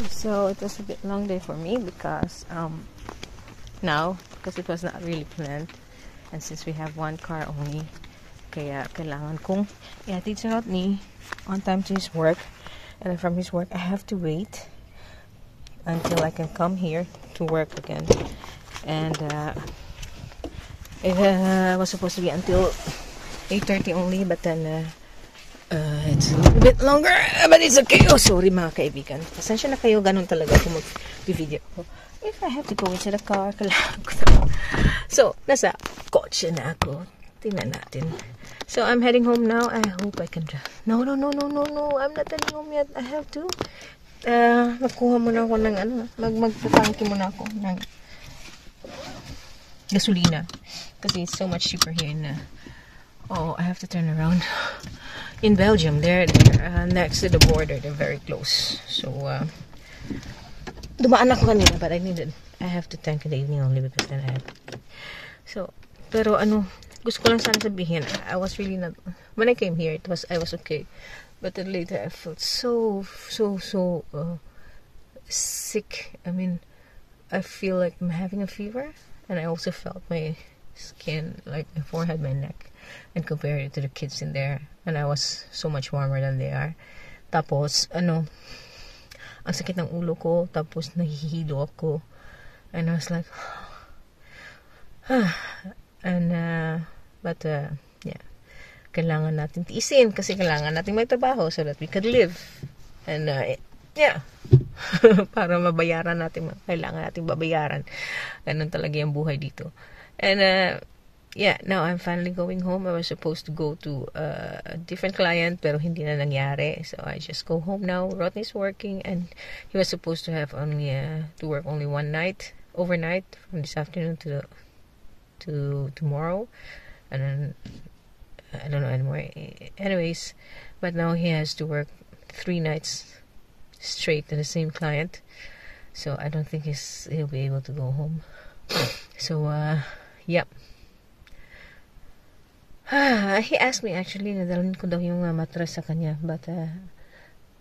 So it was a bit long day for me because because it was not really planned, and since we have one car only, kaya kailangan kong ihatid si Rodney on time to his work, and then from his work I have to wait until I can come here to work again. And it was supposed to be until 8:30 only, but then it's a little bit longer, but it's okay. Oh, sorry mga kaibigan. Pasensya na kayo, ganun talaga kung mag-video ko. If I have to go into the car, kailangan ko na. So, nasa kotse na ako. Tingnan natin. So, I'm heading home now. I hope I can drive. No. I'm not heading home yet. I have to. Magkuha muna ako ng magtatangki muna ako ng gasolina. Kasi it's so much cheaper here in I have to turn around. In Belgium, they're next to the border. They're very close. So, dumaan ako kanina, but I have to tank in the evening only because then I have. So, pero gusto ko lang sana sabihin, I was really not, when I came here, I was okay. But then later, I felt so sick. I mean, I feel like I'm having a fever, and I also felt my skin, like my forehead, my neck, and compared it to the kids in there, and I was so much warmer than they are. Tapos ang sakit ng ulo ko, tapos nahihilo ako, and I was like and yeah, kailangan natin tiisin kasi kailangan natin may trabaho so that we could live, and yeah. Para mabayaran natin, kailangan natin babayaran. Ganun talaga yung buhay dito. And yeah, now I'm finally going home. I was supposed to go to a different client, pero hindi na nangyari. So I just go home now. Rodney's working, and he was supposed to have only to work only one night, overnight, from this afternoon to tomorrow, and then I don't know anymore. Anyways, but now he has to work 3 nights straight to the same client. So I don't think he'll be able to go home. So yep. He asked me actually na dalhin ko daw yung mattress sa kanya, but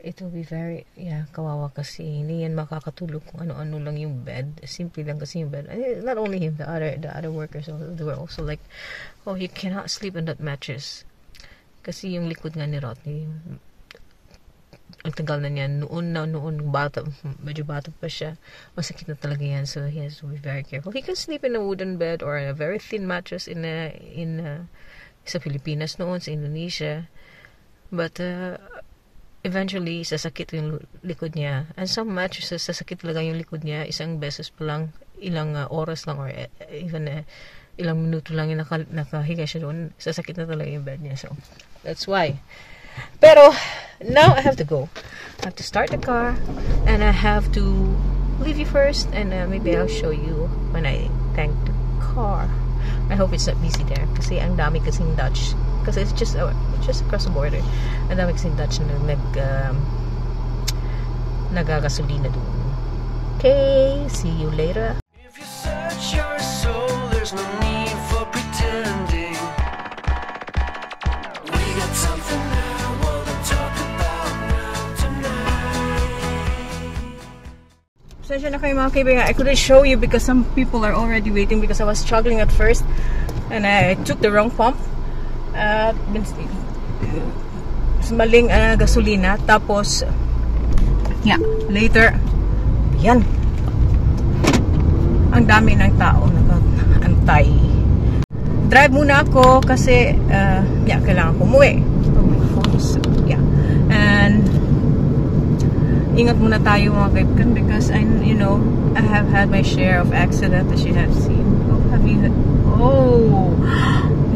it will be very kawawa kasi hindi yan makakatulog kung ano-ano lang yung bed. Simple lang kasi yung bed. Not only him, the other workers also, they were also like, oh, you cannot sleep on that mattress kasi yung likod nga ni Rodney, ang tagal na niya, noon medyo bata pa siya, masakit na talaga yan, so he has to be very careful. He can sleep in a wooden bed or a very thin mattress in sa Pilipinas noon, sa Indonesia, but eventually sasakit yung likod niya, and some mattresses sasakit talaga yung likod niya, isang beses pa lang, ilang oras lang, or even ilang minuto lang yung nakahiga siya doon, sasakit na talaga yung bed niya. So that's why. Pero now I have to go. I have to start the car, and I have to leave you first, and maybe I'll show you when I tank the car. I hope it's not busy there kasi ang dami kasing Dutch, kasi it's just across the border. Ang dami kasing Dutch na nagagasolina doon. Okay, see you later. If you search your soul, there's no need for pretending. We got something I wanna talk about now tonight. Pasensya na kayo mga kaibigan, I couldn't show you because some people are already waiting because I was struggling at first and I took the wrong pump. Maling gasolina, tapos later yan, ang dami ng tao nag-antay. Drive muna ako kasi kailangan ko umuwi. And ingat muna tayo mga kaibigan because I have had my share of accident as you have seen.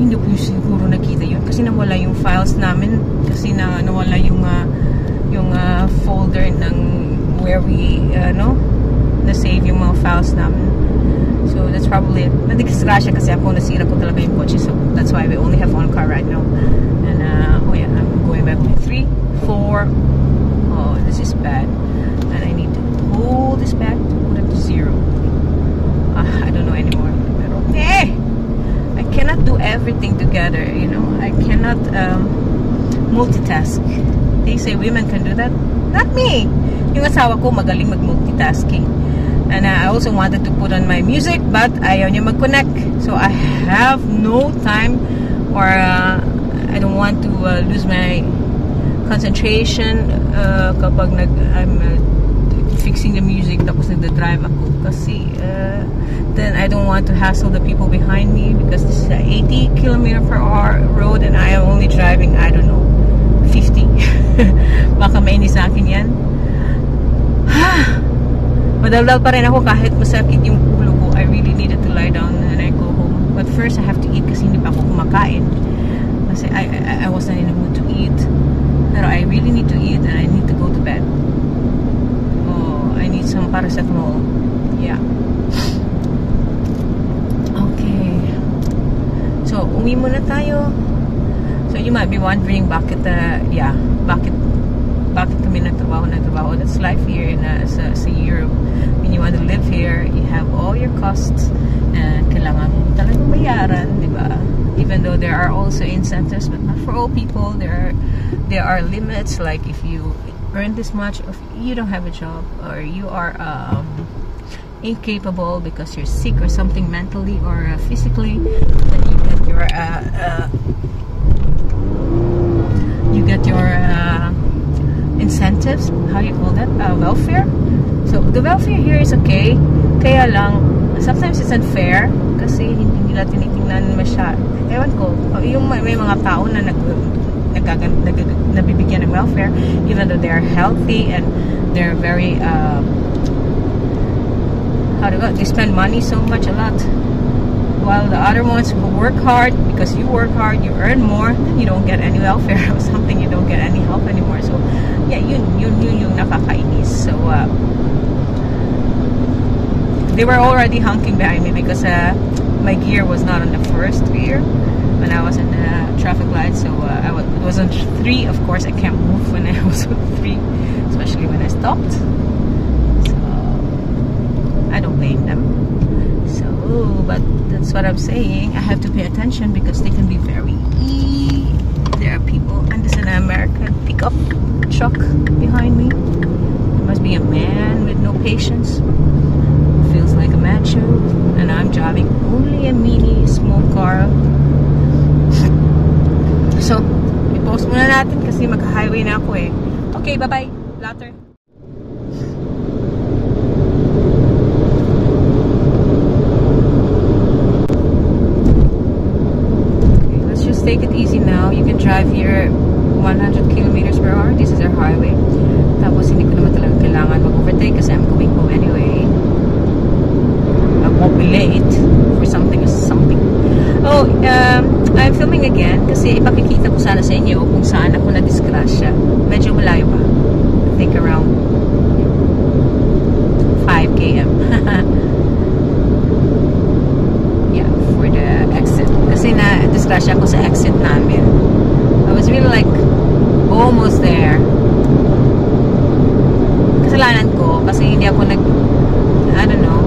Hindi ko siguro nakita yun kasi nawala yung files namin, kasi nawala yung folder ng where we na-save yung mga files namin. So that's probably it. Nadisgrasya kasi ako, nasira ko talaga yung kotse, so that's why we only have one car right now. And I'm going back to 3, 4. Oh, this is bad, and I need to pull this back to put it to 0. I don't know anymore. Pero I cannot do everything together, I cannot multitask. They say women can do that. Not me. Yung asawa ko magaling mag-multitasking. And I also wanted to put on my music, but ayaw niya mag-connect. So I have no time, or I don't want to lose my concentration kapag I'm fixing the music tapos nagda-drive ako. Kasi then I don't want to hassle the people behind me because this is a 80 km/h road and I am only driving, I don't know, 50. Baka mainis sa akin yan. Madaldal pa rin ako kahit masakit yung ulo ko. I really needed to lie down and I go home. But first I have to eat kasi hindi pa ako kumakain. Kasi I wasn't in the mood to eat. Pero I really need to eat and I need to go to bed. Oh, I need some paracetamol. Yeah. Okay. So, uwi muna tayo. So, you might be wondering bakit kami nagtrabaho. That's life here in sa Europe. When you want to live here, you have all your costs and kailangan mo talagang bayaran, di ba? Even though there are also incentives, but not for all people. There are limits, like if you earn this much, if you don't have a job or you are incapable because you're sick or something mentally or physically, then you get your incentives. How do you call that? Welfare. So the welfare here is okay. Kaya lang sometimes it's unfair kasi hindi nila tinitingnan masyado. Ewan ko, yung may mga tao na nabibigyan ng welfare even though they are healthy and they're very they spend money so much, a lot, while the other ones who work hard, because you work hard, you earn more, you don't get any welfare or something, you don't get any help anymore. So yeah, yun yung nakakainis. So they were already honking behind me because my gear was not on the first gear when I was in the traffic light. So it was on 3. Of course, I can't move when I was on 3, especially when I stopped. So I don't blame them. So, but that's what I'm saying. I have to pay attention because they can be very. There are people, and there's an American pickup truck behind me. There must be a man with no patience. Feels like a macho, and I'm driving only a mini small car. So, i-post muna natin kasi mag-highway na ako eh. Okay, bye-bye. Later. Okay, let's just take it easy now. You can drive here 100 km/h. This is our highway. Tapos hindi ko naman talaga kailangan mag-overtake kasi I'm going home anyway. Won't be late for something. Oh, I'm filming again kasi ipakikita ko sana sa inyo kung saan ako na-disgrasya. Medyo malayo pa. I think around 5 km. Yeah, for the exit. Kasi na-disgrasya ako sa exit namin. I was really like almost there. Kasalanan ko kasi hindi ako I don't know.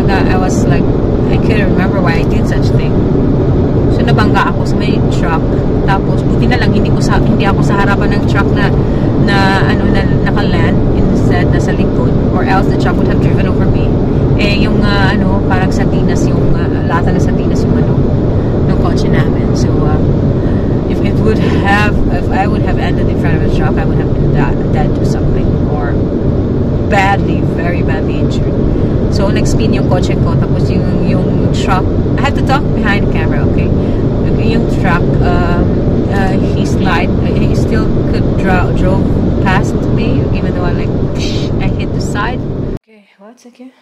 I was like, I couldn't remember why I did such thing. So nabangga ako sa may truck. Tapos buti na lang hindi ako sa harapan ng truck na naka-land, instead nasa likod, or else the truck would have driven over me. Eh yung parang sardinas, yung lata na sardinas yung ng kotse namin. So if I would have ended in front of the truck, I would have been dead to something or very badly injured. So nag-spin yung kotse ko, tapos yung truck, I have to talk behind the camera, okay? Yung truck, he still could drove past me, even though I hit the side. Okay, what's okay?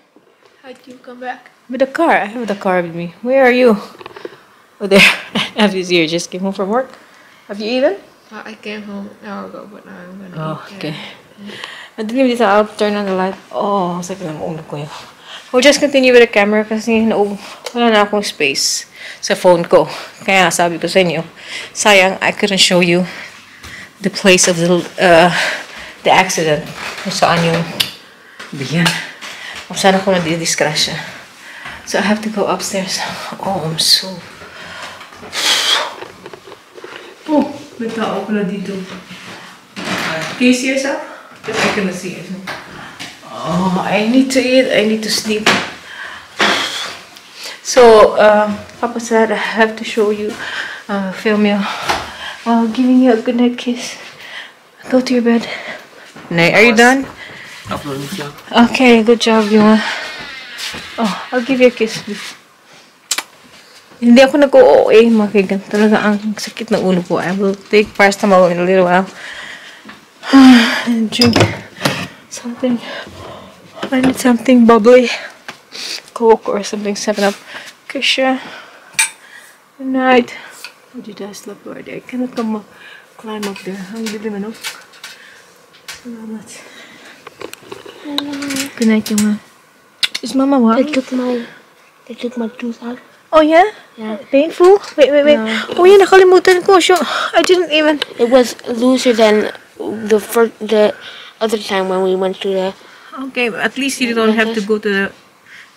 How'd you come back? With the car. I have the car with me. Where are you? Oh, there. Abby's here. Just came home from work. Have you eaten? I came home an hour ago, but now I'm gonna eat. Okay. I didn't even I'll turn on the light. Oh, sakit ng ulo ko yun. We'll just continue with the camera kasi wala na akong space sa phone ko. Kaya sabi ko sa inyo, sayang, I couldn't show you the place of the accident. Kung saan yung biyan. Kung saan ako nadidiskrasya. So I have to go upstairs. Oh, I'm so... Oh, may tao pala dito. Can you see yourself? Because I cannot see it. Oh, I need to eat. I need to sleep. So, Papa said I have to show you, film you while giving you a good night kiss. Go to your bed. Nay, are you done? Uploading vlog. Okay, good job, Yuma. Oh, I'll give you a kiss. Hindi ako nag-OA, makigan. Talaga ang sakit ng ulo ko. I will take paracetamol in a little while. And drink something. I need something bubbly. Coke or something, 7-Up. Kisha. Good night. How did I sleep already? I cannot climb up there. Ang dilim ano? Salamat. Good night, Yuma. Is Mama well? They took my tooth out. Oh yeah? Yeah. Painful? Wait. No. Oh yeah, nakalimutan ko. Sure. I didn't even... It was looser than the other time when we went to the. Okay, but at least you don't have to go to the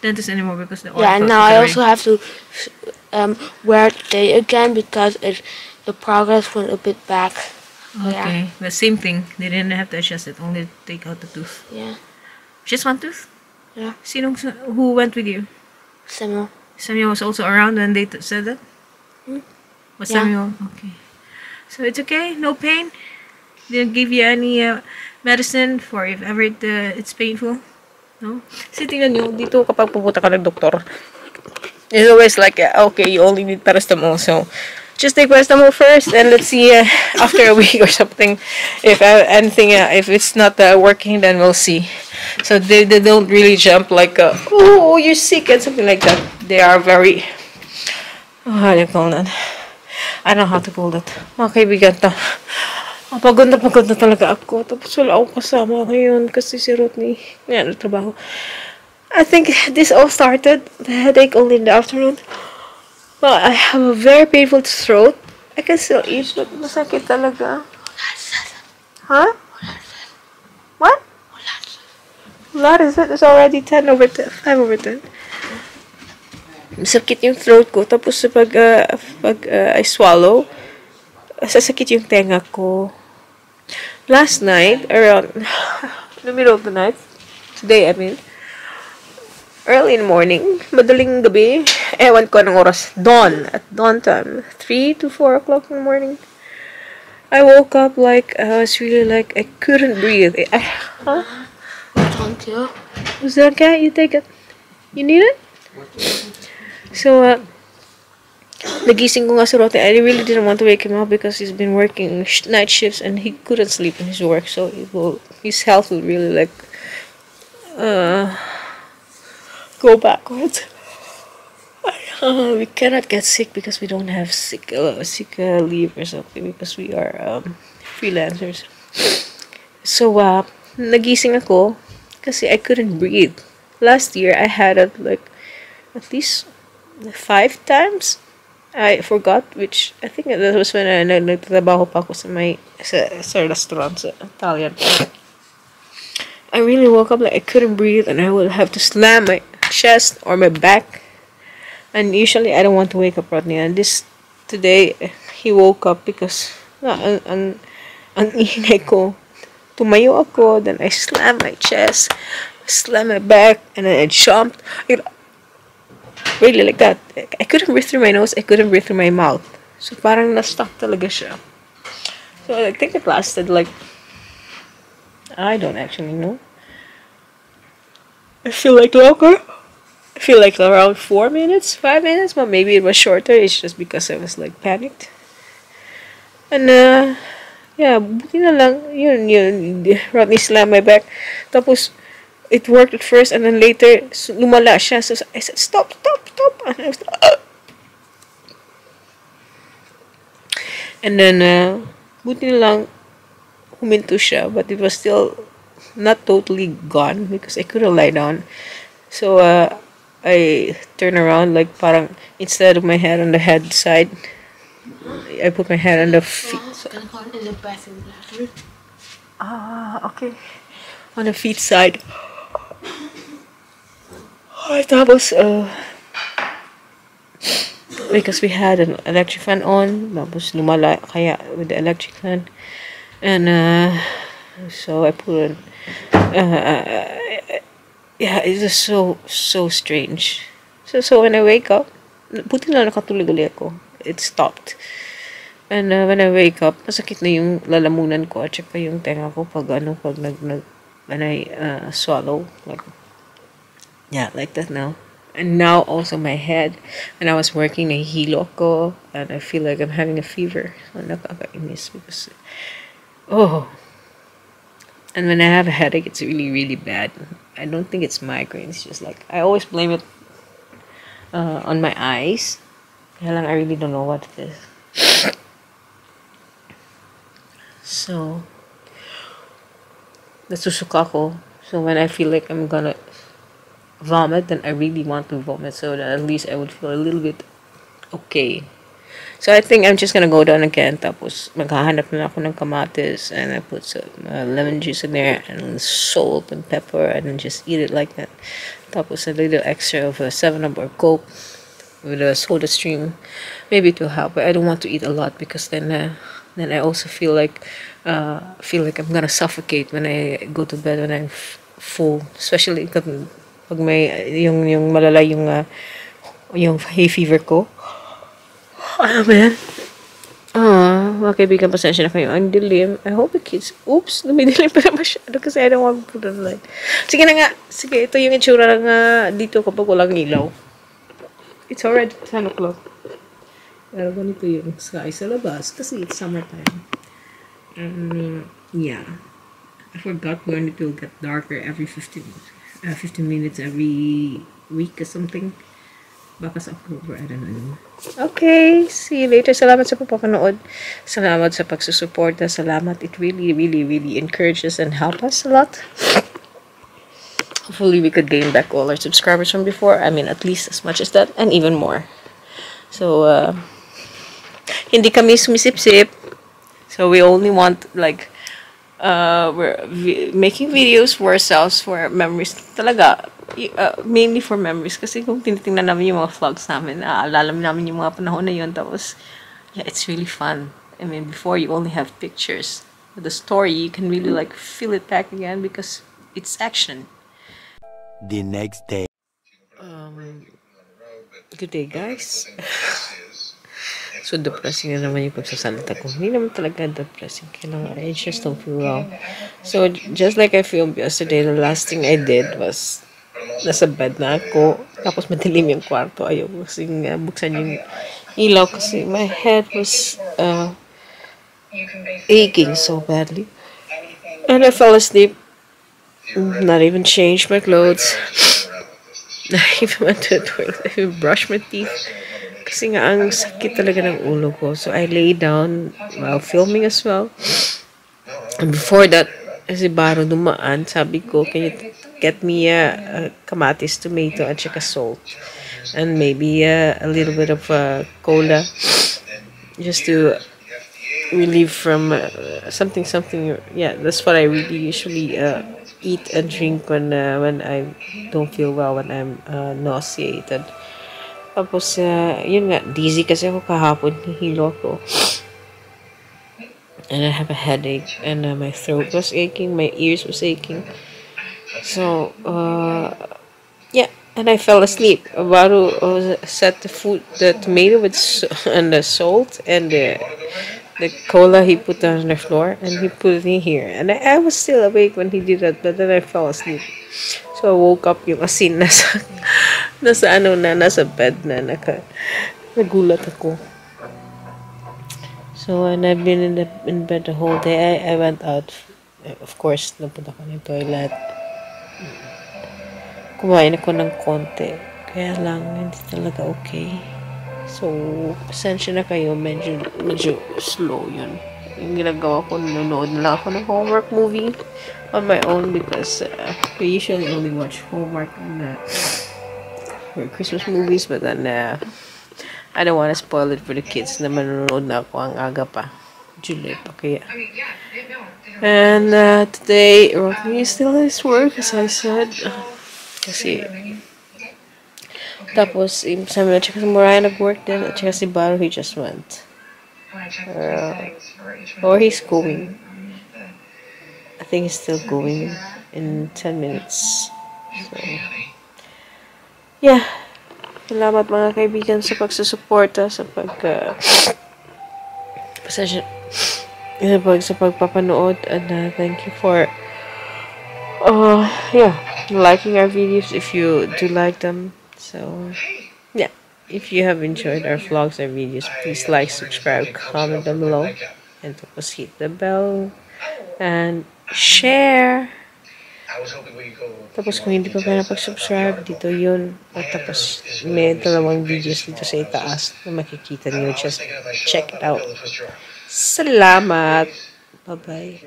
dentist anymore because the Yeah, and ortho now took I away. also have to wear it today again because the progress went a bit back. Okay, the same thing. They didn't have to adjust it. Only take out the tooth. Yeah. Just one tooth? Yeah. Who went with you? Samuel. Samuel was also around when they said that? Was Yeah. Samuel? Okay. So it's okay? No pain? Didn't give you any medicine for if ever it's painful? No? Kasi tingnan nyo, dito kapag pupunta ka ng doktor, it's always like, okay, you only need paracetamol. So, just take paracetamol first and let's see after a week or something if anything, if it's not working, then we'll see. So they don't really jump like, oh, you're sick and something like that. They are very, how do you call that? I don't know how to call that. Mga kaibigan to. Pagod na talaga ako. Tapos wala akong kasama ngayon kasi si Rodney, yan, trabaho. I think this all started, the headache only in the afternoon. Well, I have a very painful throat. I can still eat, but masakit talaga. Huh? What? What is it? It's already 10 over 10, 5 over 10. Masakit yung throat ko. Tapos pag I swallow, sasakit yung tenga ko. Last night, around the middle of the night, today I mean, early in the morning, madaling gabi, ewan ko anong oras, at dawn time, 3 to 4 o'clock in the morning. I woke up like, I was really like, I couldn't breathe. Huh? Thank you. Was that okay? You take it? You need it? So, nagising ko nga si Rote. I really didn't want to wake him up because he's been working night shifts and he couldn't sleep in his work. So, his health will really like, go backwards. We cannot get sick because we don't have sick leave or something because we are freelancers. So, nagising ako kasi I couldn't breathe. Last year, I had it like at least 5 times. I forgot which, I think that was when I nagtatrabaho pa ako sa restaurant, sa Italian. I really woke up like I couldn't breathe and I would have to slam my chest or my back. And usually I don't want to wake up Rodney. And today, he woke up because ang ingay ko. Tumayo ako, then I slammed my chest, slammed my back, and then I jumped. Really like that. I couldn't breathe through my nose, I couldn't breathe through my mouth. So parang na-stuck talaga siya. So I think it lasted like, I don't actually know. I feel like longer. I feel like around 4 minutes, 5 minutes, but maybe it was shorter. It's just because I was like panicked. And yeah, buti na lang, yun, Rodney slammed my back. Tapos, it worked at first, and then later, lumala siya. So, I said, stop. And I was like, and then, buti na lang, huminto siya, but it was still not totally gone because I couldn't lie down. So, I turn around, like, parang, instead of my head on the head side, I put my head on the feet. In the bathroom. Okay. On the feet side. Tapos, because we had an electric fan on, tapos lumala kaya with the electric fan. And, So I put it. Uh, yeah, it's just so strange. So when I wake up, buti na nakatulog ulit ako. It stopped. And when I wake up, masakit na yung lalamunan ko at saka yung tenga ko pag when I swallow. Like, yeah, like that now. And now also my head. And I was working na hilo ko and I feel like I'm having a fever. So nakakainis because, oh. And when I have a headache, it's really, really bad. I don't think it's migraine. It's just like, I always blame it on my eyes. Kaya lang, I really don't know what it is. So, nasusuka ko. So when I feel like I'm gonna vomit, then I really want to vomit so that at least I would feel a little bit okay. So I think I'm just gonna go down again. Tapos maghahanap na ako ng kamatis and I put some lemon juice in there and salt and pepper and then just eat it like that. Tapos a little extra of a 7-Up or Coke with a soda stream. Maybe it will help, but I don't want to eat a lot because then I also feel like I'm gonna suffocate when I go to bed when I'm full, especially pag may yung malala yung hay fever ko. Ano ba yan? Mga kaibigan, pasensya na kayo. Ang dilim. I hope the kids... Oops! Lumidilim pa na masyado kasi I don't want to put on the light. Sige na nga. Sige, ito yung itsura ng dito kapag walang ilaw. It's already 10 o'clock. Pero ganito yung sky sa labas kasi it's summertime. Yeah. I forgot when it will get darker every 15 minutes every week or something. Baka sa October, I don't know. Okay, see you later. Salamat sa papanood. Salamat sa pagsusuporta. Salamat. It really, really, really encourages and helps us a lot. Hopefully, we could gain back all our subscribers from before. I mean, at least as much as that and even more. So, hindi kami sumisip-sip. So, we only want, like, we're making videos for ourselves, for memories. Talaga, mainly for memories kasi kung tinitingnan namin yung mga vlogs namin, naalala namin yung mga panahon na yun, tapos yeah, it's really fun. I mean, before you only have pictures. With the story, you can really like feel it back again because it's action. The next day. Good day, guys. So depressing na naman yung pagsasalita ko. Hindi naman talaga depressing. I just don't feel well. So just like I filmed yesterday, the last thing I did was nasa bed na ako. Tapos madilim yung kwarto. Ayaw kasi buksan yung ilaw kasi my head was aching so badly. And I fell asleep. Not even changed my clothes. I even went to the toilet. I even brushed my teeth. Kasi nga ang sakit talaga ng ulo ko. So I lay down while filming as well. And before that, si Baro dumaan, sabi ko, can you get me a kamatis, tomato, at saka salt. And maybe a little bit of cola. Just to relieve from something. Yeah, that's what I really usually eat and drink when I don't feel well, when I'm nauseated. Tapos, yun nga, dizzy kasi ako kahapon, hilo ko. And I have a headache, and my throat was aching, my ears was aching. So, yeah, and I fell asleep. Baru set the tomato with and the salt and the cola he put on the floor, and he put it in here. And I was still awake when he did that, but then I fell asleep. So I woke up, yung asin nasa bed na nagulat ako. So and I've been in bed the whole day. I went out, of course, napunta ko ng toilet. Kumain ako ng konti. Kaya lang, hindi talaga okay. So, pasensya na kayo, medyo slow yun. Yung ginagawa ko, nanonood na lang ako ng homework movie on my own because we usually only watch homework for Christmas movies, but then I don't want to spoil it for the kids na manonood na ako ang aga pa. July pa kaya. And today, Rocky is still at his work, as I said. Kasi tapos, sabi na, tsaka si Mariah nag-work din, at tsaka si Baro, he just went. Or he's going. think it's still going in 10 minutes. So, yeah. Salamat mga kaibigan sa pagsusuporta, sa sa pagpapanood, and thank you for liking our videos if you do like them. So, yeah. If you have enjoyed our vlogs and videos, please like, subscribe, comment down below, and tapos hit the bell and share. Tapos kung hindi pa kayo napag-subscribe, dito yun. At tapos may dalawang videos dito sa itaas na makikita niyo. Just check it out. Salamat! Bye-bye.